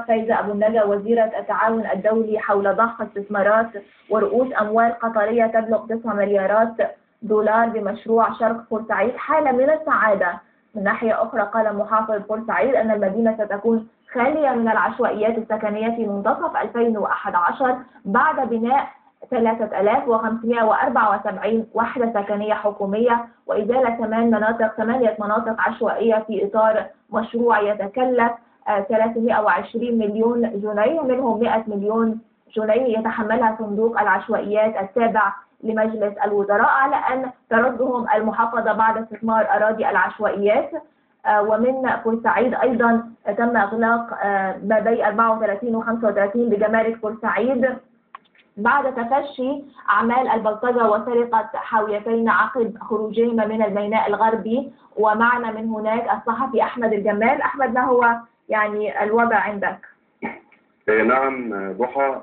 فايزة أبو النجا وزيرة التعاون الدولي حول ضخ استثمارات ورؤوس أموال قطرية تبلغ 9 مليارات دولار بمشروع شرق بورسعيد حالة من السعادة. من ناحية أخرى قال محافظ بورسعيد أن المدينة ستكون خالية من العشوائيات السكنية في منتصف 2011 بعد بناء 3574 وحدة سكنية حكومية وإزالة 8 مناطق عشوائية في إطار مشروع يتكلف 320 مليون جنيه، منهم 100 مليون جنيه يتحملها صندوق العشوائيات التابع لمجلس الوزراء، على أن تردهم المحافظة بعد استثمار أراضي العشوائيات. ومن بورسعيد أيضا تم إغلاق بابي 34 و 35 بجمارك بورسعيد بعد تفشي أعمال البلطجة وسرقة حاويتين عقب خروجهما من الميناء الغربي. ومعنا من هناك الصحفي أحمد الجمال. أحمد، ما هو يعني الوضع عندك؟ نعم ضحى،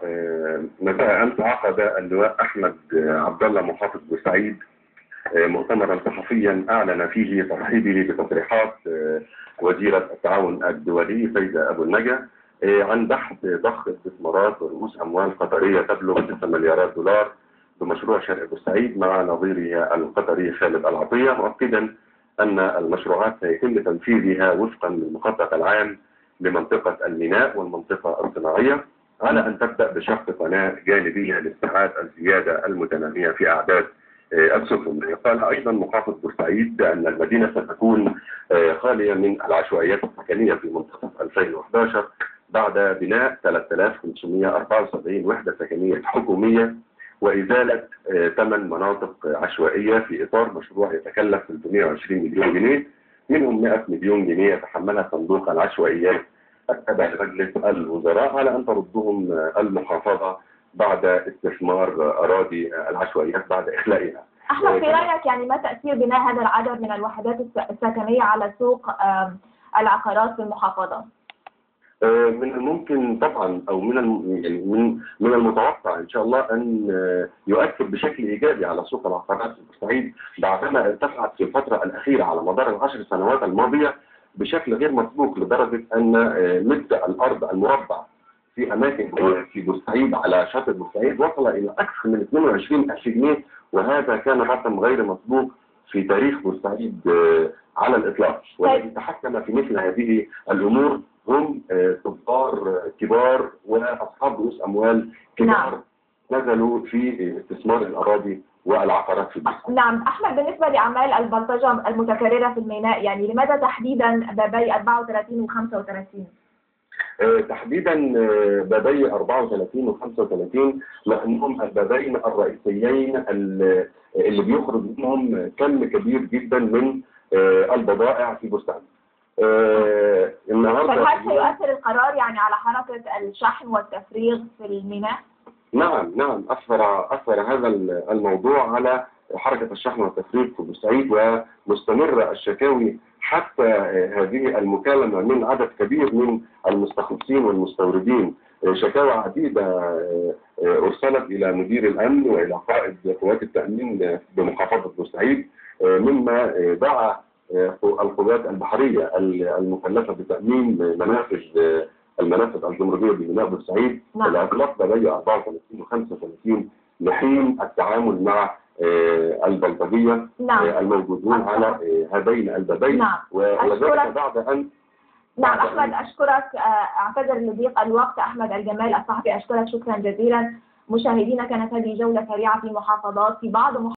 مساء أمس عقد اللواء أحمد عبد الله محافظ بورسعيد مؤتمرا صحفيا أعلن فيه ترحيبه بتصريحات وزيرة التعاون الدولي فايزة أبو النجا عن بحث ضخ استثمارات ورؤوس أموال قطرية تبلغ 9 مليارات دولار بمشروع شرق بورسعيد مع نظيره القطري خالد العطية، مؤكدا أن المشروعات سيتم تنفيذها وفقا للمخطط العام لمنطقة الميناء والمنطقة الصناعية، على أن تبدأ بشق قناة جانبية لاستيعاب الزيادة المتنامية في أعداد السفن. قال أيضا محافظ بورسعيد أن المدينة ستكون خالية من العشوائيات السكنية في منتصف 2011 بعد بناء 3574 وحدة سكنية حكومية وإزالة 8 مناطق عشوائية في إطار مشروع يتكلف 320 مليون جنيه، منهم 100 مليون جنيه يتحملها صندوق العشوائيات التابع لمجلس الوزراء، على أن تردهم المحافظة بعد استثمار أراضي العشوائيات بعد إخلائها. أحمد، في رأيك يعني ما تأثير بناء هذا العدد من الوحدات السكنية على سوق العقارات في المحافظة؟ من الممكن طبعا او من المتوقع ان شاء الله ان يؤثر بشكل ايجابي على سوق العقارات في بورسعيد بعدما ارتفعت في الفتره الاخيره على مدار ال10 سنوات الماضيه بشكل غير مسبوق، لدرجه ان مد الارض المربع في اماكن في بورسعيد على شاطئ بورسعيد وصل الى اكثر من 22,000 جنيه، وهذا كان رقم غير مسبوق في تاريخ بورسعيد على الاطلاق. والذي تحكم في مثل هذه الامور هم تجار كبار واصحاب رؤوس اموال كبار نزلوا في استثمار الاراضي والعقارات في بورسعيد. نعم احمد، بالنسبه لاعمال البلطجه المتكرره في الميناء، يعني لماذا تحديدا بابي 34 و 35؟ تحديدا بابي 34 و 35 لانهم البابين الرئيسيين اللي بيخرج منهم كم كبير جدا من البضائع في بورسعيد. النهارده هل سيؤثر القرار يعني على حركه الشحن والتفريغ في الميناء؟ نعم أثر هذا الموضوع على حركة الشحن والتفريغ في بورسعيد، ومستمرة الشكاوي حتى هذه المكالمة من عدد كبير من المستخلصين والمستوردين. شكاوى عديدة أرسلت إلى مدير الأمن وإلى قائد قوات التأمين بمحافظة بورسعيد، مما دعا القوات البحرية المكلفة بتأمين المنافذ الجمهورية بميناء بورسعيد إلى إغلاق بابي 34 و 35 لحين التعامل مع البلطجية الموجودون على هذين البابين. وذلك بعد أن أحمد أشكرك، أعتذر لضيق الوقت. أحمد الجمال الصحفي، أشكرك شكرا جزيلا. مشاهدينا، كانت هذه جولة سريعة في بعض